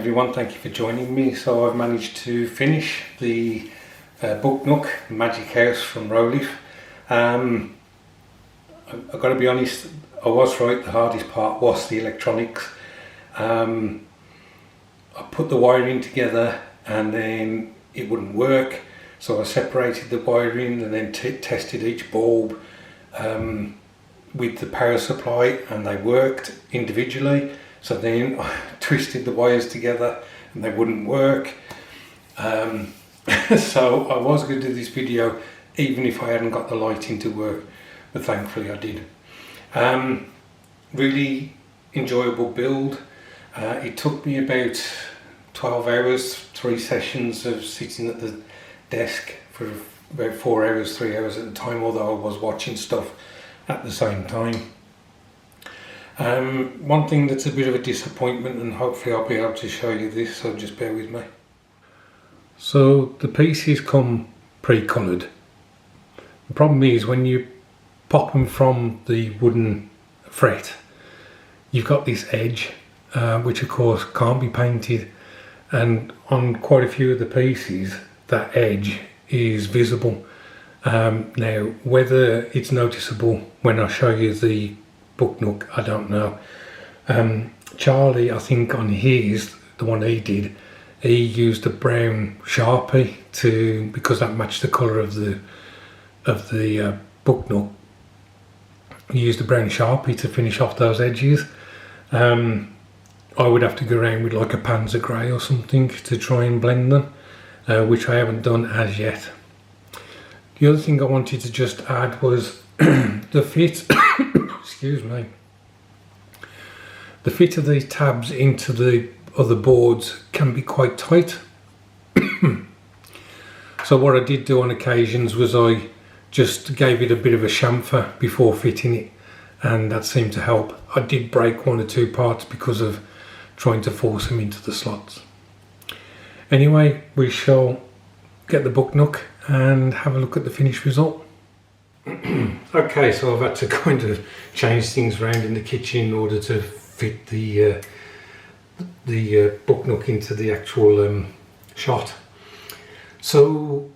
everyone, thank you for joining me. So I've managed to finish the book Nook, Magic House from Rolife. I've got to be honest, I was right, the hardest part was the electronics. I put the wiring together and then it wouldn't work, so I separated the wiring and then tested each bulb with the power supply, and they worked individually. So then I twisted the wires together and they wouldn't work. So I was going to do this video even if I hadn't got the lighting to work, but thankfully I did. Really enjoyable build. It took me about 12 hours, 3 sessions of sitting at the desk for about 4 hours, 3 hours at a time, although I was watching stuff at the same time. One thing that's a bit of a disappointment, and hopefully I'll be able to show you this, so just bear with me. So the pieces come pre-coloured. The problem is when you pop them from the wooden fret, you've got this edge which of course can't be painted, and on quite a few of the pieces that edge is visible. Now whether it's noticeable when I show you the book Nook, I don't know. Charlie, I think on his, the one he did, he used a brown Sharpie because that matched the colour of the book Nook. He used a brown Sharpie to finish off those edges. I would have to go around with like a Panzer Grey or something to try and blend them, which I haven't done as yet. The other thing I wanted to just add was the fit. Excuse me. The fit of these tabs into the other boards can be quite tight. So what I did do on occasions was I just gave it a bit of a chamfer before fitting it, and that seemed to help. I did break 1 or 2 parts because of trying to force them into the slots. Anyway, we shall get the book Nook and have a look at the finished result. Okay, so I've had to kind of change things around in the kitchen in order to fit the book Nook into the actual shot. So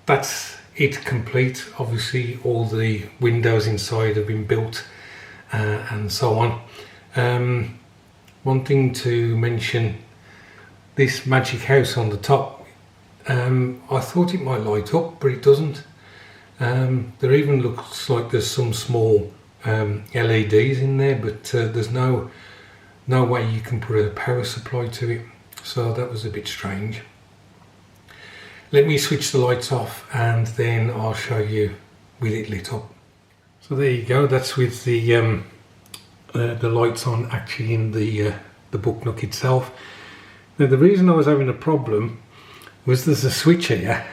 that's it complete. Obviously all the windows inside have been built and so on. One thing to mention, this magic house on the top, I thought it might light up, but it doesn't. There even looks like there's some small LEDs in there, but there's no way you can put a power supply to it, so that was a bit strange. Let me switch the lights off and then I'll show you with it lit up. So there you go, that's with the lights on actually in the book Nook itself. Now the reason I was having a problem was there's a switch here,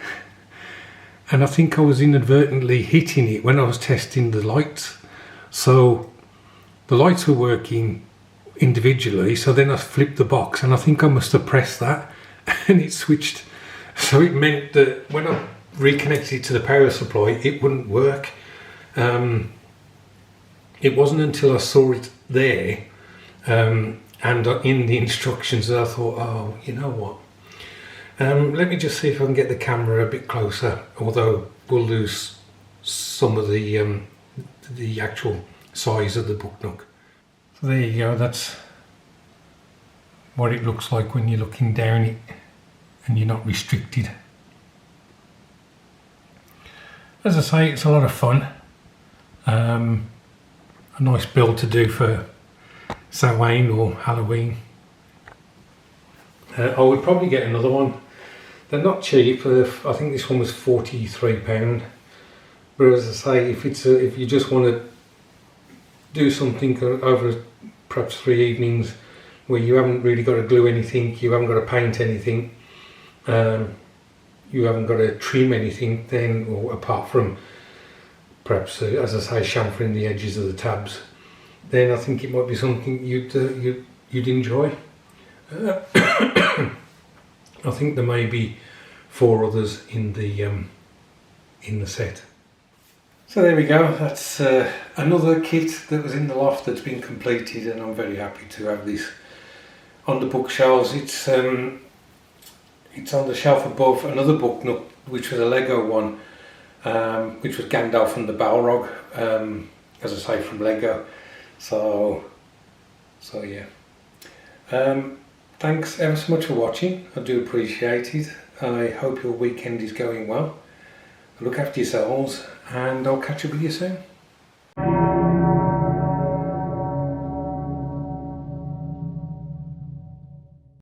and I think I was inadvertently hitting it when I was testing the lights. So the lights were working individually, so then I flipped the box and I think I must have pressed that and it switched. So it meant that when I reconnected it to the power supply, it wouldn't work. It wasn't until I saw it there and in the instructions that I thought, oh, you know what? Let me just see if I can get the camera a bit closer, although we'll lose some of the actual size of the book Nook. So there you go, that's what it looks like when you're looking down it and you're not restricted. As I say, it's a lot of fun. A nice build to do for Samhain or Halloween. I would probably get another one. They're not cheap. I think this one was £43. But as I say, if you just want to do something over perhaps 3 evenings where you haven't really got to glue anything, you haven't got to paint anything, you haven't got to trim anything, then, or apart from perhaps, as I say, chamfering the edges of the tabs, then I think it might be something you'd enjoy. I think there may be 4 others in the set. So there we go, that's another kit that was in the loft that's been completed, and I'm very happy to have this on the bookshelves. It's on the shelf above another book Nook, which was a Lego one, which was Gandalf and the Balrog, as I say, from Lego. So yeah. Thanks ever so much for watching. I do appreciate it. I hope your weekend is going well. Look after yourselves, and I'll catch up with you soon.